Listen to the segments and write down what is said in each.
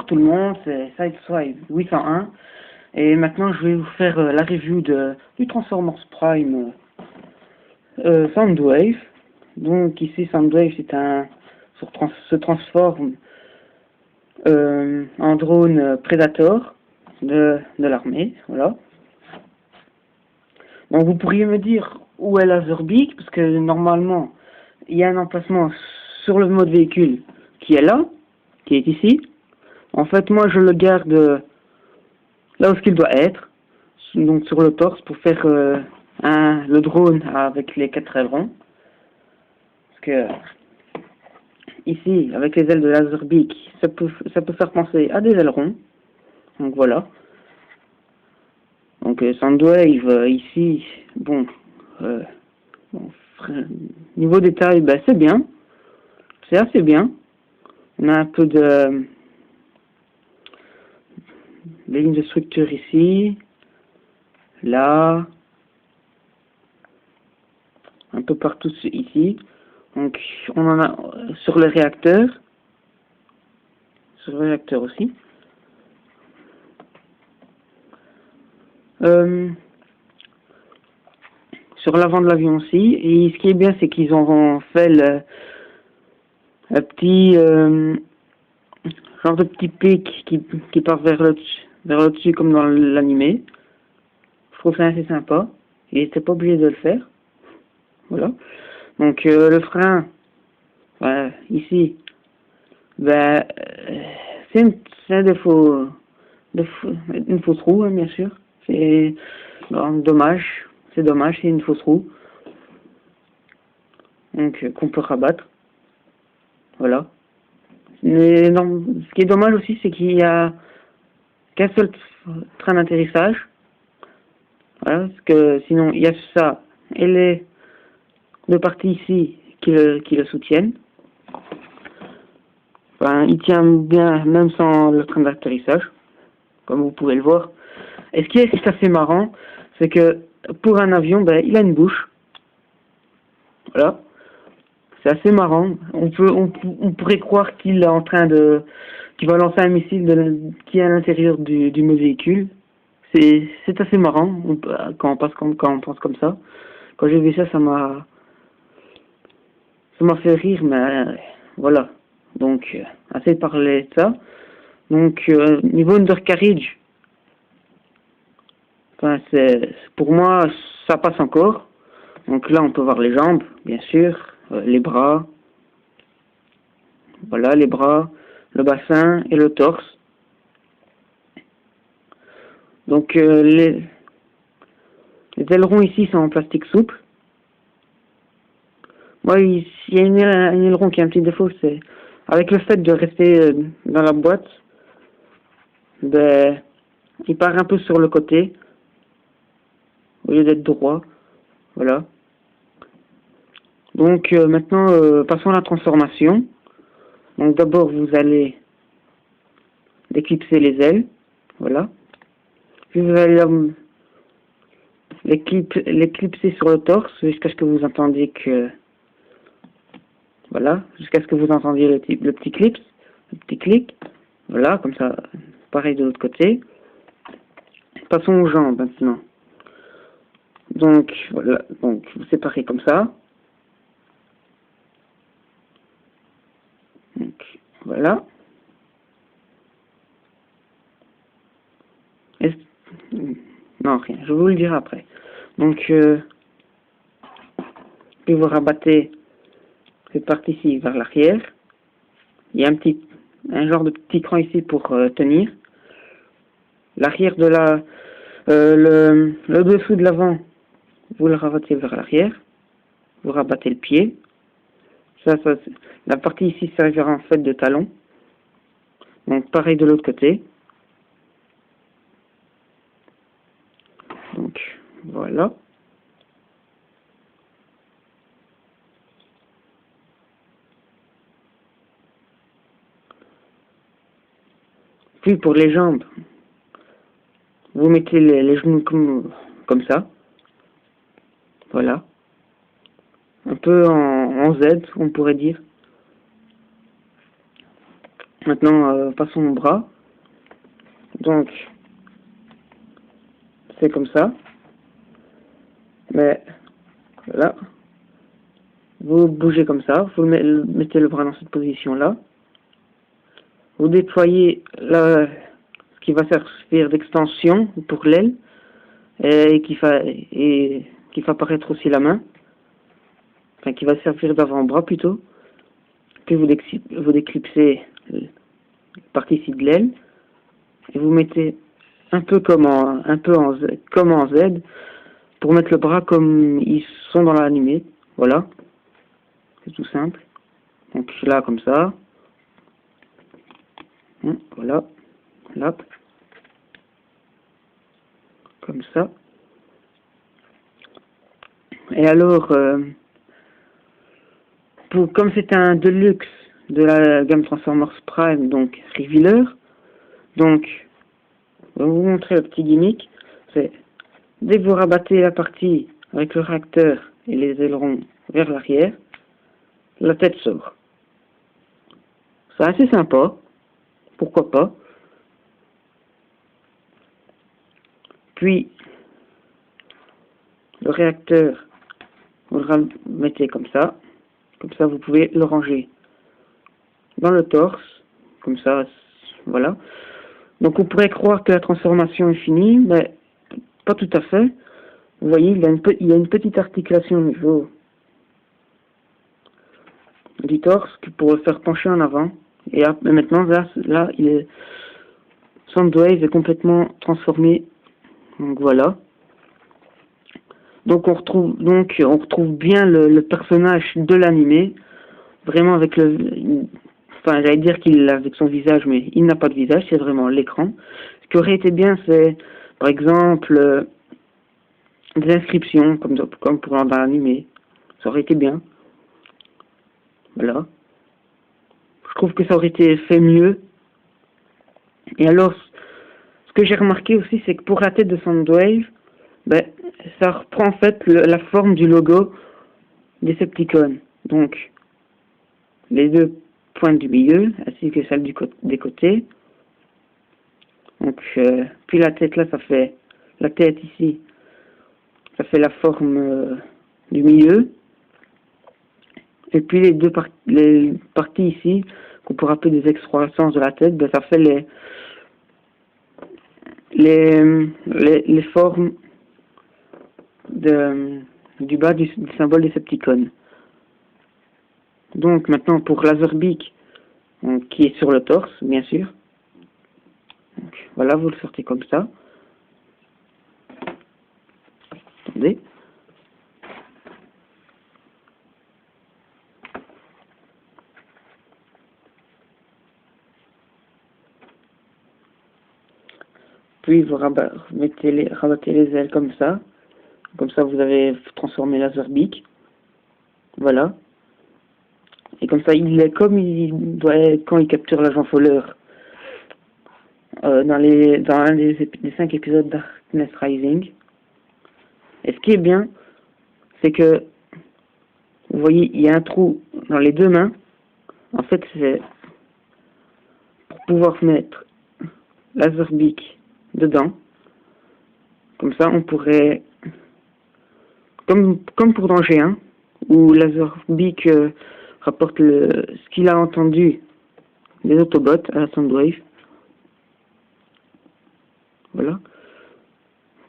Bonjour tout le monde, c'est Sideswipe 801 et maintenant je vais vous faire la review du Transformers Prime Soundwave. Donc ici Soundwave se transforme en drone Predator de l'armée, voilà. Donc vous pourriez me dire où est Laserbeak, parce que normalement il y a un emplacement sur le mode véhicule qui est là, qui est ici. En fait, moi, je le garde là où il doit être, donc sur le torse, pour faire le drone avec les 4 ailerons. Parce que ici, avec les ailes de Laserbeak, ça peut faire penser à des ailerons. Donc voilà. Donc Soundwave, ici, bon, niveau détail, ben, c'est bien. C'est assez bien. On a un peu de les lignes de structure ici, là, un peu partout ici. Donc on en a sur le réacteur aussi. Sur l'avant de l'avion aussi. Et ce qui est bien, c'est qu'ils ont fait le petit genre de petit pic qui part vers le dessus comme dans l'animé. Je trouve ça assez sympa. Il n'était pas obligé de le faire. Voilà. Donc le frein, ici, ben, c'est une fausse roue, hein, bien sûr. C'est dommage. C'est dommage, c'est une fausse roue. Donc qu'on peut rabattre. Voilà. Mais non, ce qui est dommage aussi, c'est qu'il y a qu'un seul train d'atterrissage. Voilà, parce que sinon il y a ça et les deux parties ici qui le soutiennent. Enfin, il tient bien même sans le train d'atterrissage, comme vous pouvez le voir. Et ce qui est assez marrant, c'est que pour un avion, ben, il a une bouche. Voilà. C'est assez marrant. On pourrait croire qu'il est en train qu'il va lancer un missile qui est à l'intérieur du véhicule. C'est assez marrant quand on pense comme ça. Quand j'ai vu ça, ça m'a fait rire, mais voilà. Donc assez parlé de ça. Donc niveau undercarriage, enfin pour moi ça passe encore. Donc là on peut voir les jambes, bien sûr, les bras. Voilà, les bras, le bassin et le torse. Donc les ailerons ici sont en plastique souple. Moi, il y a un aileron qui a un petit défaut, c'est avec le fait de rester dans la boîte, ben, il part un peu sur le côté au lieu d'être droit. Voilà. Donc maintenant, passons à la transformation. Donc d'abord, vous allez déclipser les ailes. Voilà. Puis vous allez les clipser sur le torse jusqu'à ce que vous entendiez que... Voilà, jusqu'à ce que vous entendiez le petit clip, le petit clic. Voilà, comme ça, pareil de l'autre côté. Passons aux jambes maintenant. Donc, voilà, donc vous séparez comme ça. Donc, voilà. Non, rien, je vais vous le dire après. Donc, puis vous rabattez cette partie-ci vers l'arrière. Il y a un genre de petit cran ici pour tenir. L'arrière de le dessous de l'avant, vous le rabattez vers l'arrière. Vous rabattez le pied. La partie ici servira en fait de talon. Donc pareil de l'autre côté. Donc voilà. Puis pour les jambes, vous mettez les genoux comme ça. Voilà. Un peu en Z, on pourrait dire. Maintenant, passons au bras. Donc, c'est comme ça. Mais, voilà. Vous bougez comme ça, vous mettez le bras dans cette position-là. Vous déployez ce qui va servir d'extension pour l'aile et qui va apparaître aussi la main. Enfin, qui va servir d'avant-bras plutôt. Puis vous déclipsez la partie ici de l'aile et vous mettez un peu comme en Z pour mettre le bras comme ils sont dans l'animé. Voilà, c'est tout simple. Donc là comme ça, voilà, là, comme ça. Et alors, comme c'est un deluxe de la gamme Transformers Prime, donc Revealer, donc je vais vous montrer le petit gimmick. C'est dès que vous rabattez la partie avec le réacteur et les ailerons vers l'arrière, la tête sort. C'est assez sympa, pourquoi pas. Puis le réacteur, vous le mettez comme ça vous pouvez le ranger dans le torse, comme ça, voilà. Donc on pourrait croire que la transformation est finie, mais pas tout à fait. Vous voyez, il y a une petite articulation au niveau du torse pour le faire pencher en avant. Et maintenant, là Soundwave est complètement transformé. Donc voilà. Donc on retrouve bien le personnage de l'animé, vraiment avec enfin j'allais dire qu'il l'a avec son visage, mais il n'a pas de visage, c'est vraiment l'écran. Ce qui aurait été bien, c'est par exemple des inscriptions comme pour dans l'animé. Ça aurait été bien. Voilà. Je trouve que ça aurait été fait mieux. Et alors, ce que j'ai remarqué aussi, c'est que pour la tête de Soundwave, ça reprend en fait la forme du logo Decepticon. Donc, les deux pointes du milieu, ainsi que celle des côtés. Donc, puis la tête là, la tête ici, ça fait la forme du milieu. Et puis les parties ici, qu'on pourrait appeler des excroissances de la tête, ça fait les formes du bas du symbole Decepticon. Donc maintenant pour Laserbeak, qui est sur le torse, bien sûr. Donc, voilà, vous le sortez comme ça. Attendez. Puis vous rabattez les ailes comme ça. Comme ça vous avez transformé Laserbeak. Voilà. Et comme ça il est comme il doit être quand il capture l'agent Fowler dans un des 5 épisodes Darkness Rising. Et ce qui est bien, c'est que vous voyez, il y a un trou dans les deux mains. En fait, c'est pour pouvoir mettre Laserbeak dedans. Comme ça, on pourrait, comme pour dans G1, où Laserbeak rapporte ce qu'il a entendu des Autobots à la Soundwave. Voilà.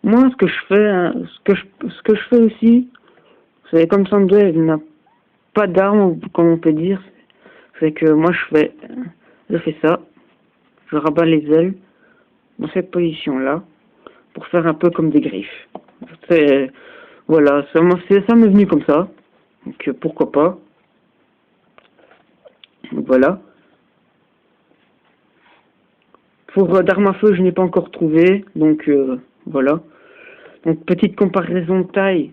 Moi, ce que je fais, ce que je fais aussi, c'est comme Soundwave n'a pas d'arme, comme on peut dire, c'est que moi je fais ça, je rabats les ailes dans cette position-là pour faire un peu comme des griffes. Voilà, ça m'est venu comme ça, donc pourquoi pas. Donc, voilà. Pour d'armes à feu, je n'ai pas encore trouvé, donc voilà. Donc petite comparaison de taille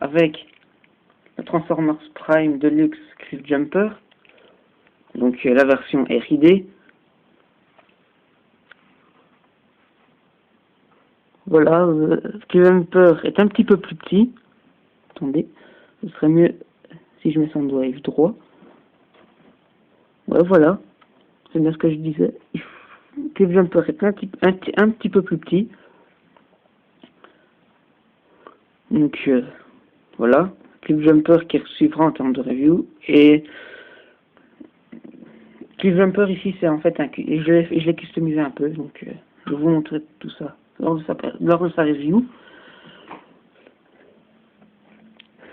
avec le Transformers Prime Deluxe Cliff Jumper, donc la version RID. Voilà, Cliff Jumper est un petit peu plus petit. Attendez, ce serait mieux si je mets son doigt droit. Ouais, voilà, c'est bien ce que je disais. Que Cliff Jumper est un petit peu plus petit. Donc voilà, Cliff Jumper qui suivra en termes de review. Et Cliff Jumper ici c'est en fait je l'ai customisé un peu, donc je vais vous montrer tout ça lors de sa review.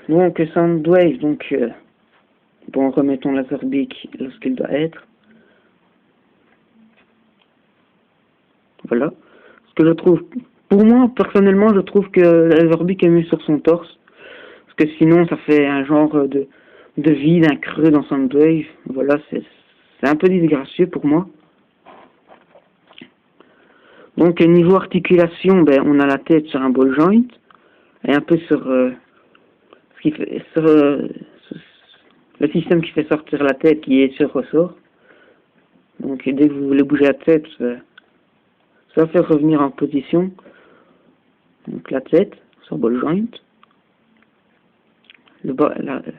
Donc Soundwave, donc bon, remettons Laserbeak lorsqu'il doit être. Voilà. Ce que je trouve, pour moi personnellement, je trouve que Laserbeak est mieux sur son torse, parce que sinon ça fait un genre de vide, un creux dans Soundwave. Voilà, c'est un peu disgracieux pour moi. Donc niveau articulation, ben on a la tête sur un ball joint et un peu sur ce qui fait sur le système qui fait sortir la tête qui est sur ressort. Donc dès que vous voulez bouger la tête, ça fait revenir en position. Donc la tête sur ball joint,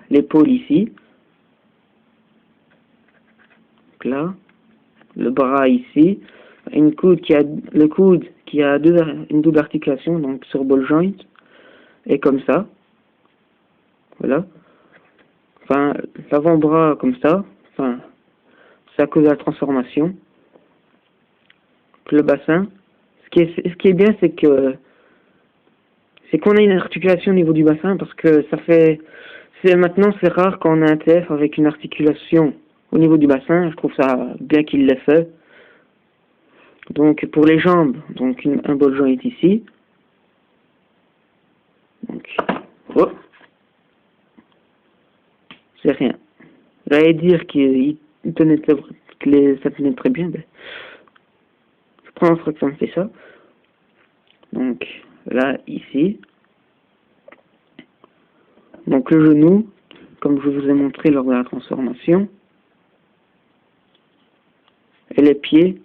l'épaule ici, donc là, le bras ici, le coude qui a une double articulation, donc sur ball joint et comme ça. Voilà. Enfin, l'avant-bras comme ça. Enfin, c'est à cause de la transformation. Le bassin. Ce qui est bien, c'est qu'on a une articulation au niveau du bassin, parce que maintenant c'est rare quand on a un TF avec une articulation au niveau du bassin. Je trouve ça bien qu'il l'ait fait. Donc pour les jambes, donc un ball joint ici. Donc, oh, c'est rien. J'allais dire qu'il tenait ça tenait très bien. Ben, je prends un fois que ça me fait ça. Donc là, ici. Donc le genou, comme je vous ai montré lors de la transformation. Et les pieds.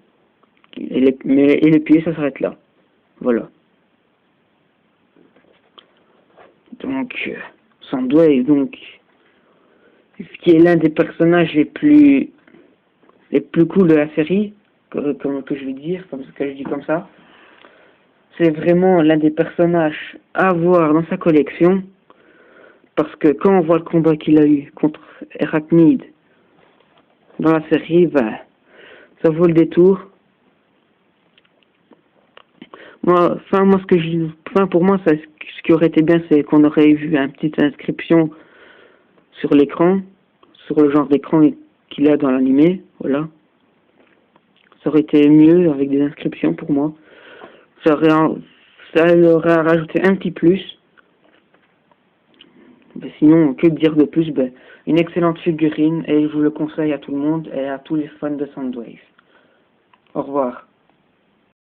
Et les pieds, ça s'arrête là. Voilà. Donc, Soundwave, donc, qui est l'un des personnages les plus cool de la série, que je vais dire, que je dis comme ça. C'est vraiment l'un des personnages à voir dans sa collection, parce que quand on voit le combat qu'il a eu contre Arachnid dans la série, bah, ça vaut le détour. Pour moi, ce qui aurait été bien, c'est qu'on aurait vu une petite inscription sur l'écran, sur le genre d'écran qu'il a dans l'animé, voilà. Ça aurait été mieux avec des inscriptions pour moi. Ça aurait rajouté un petit plus. Mais sinon, que dire de plus? Ben, une excellente figurine, et je vous le conseille à tout le monde et à tous les fans de Soundwave. Au revoir.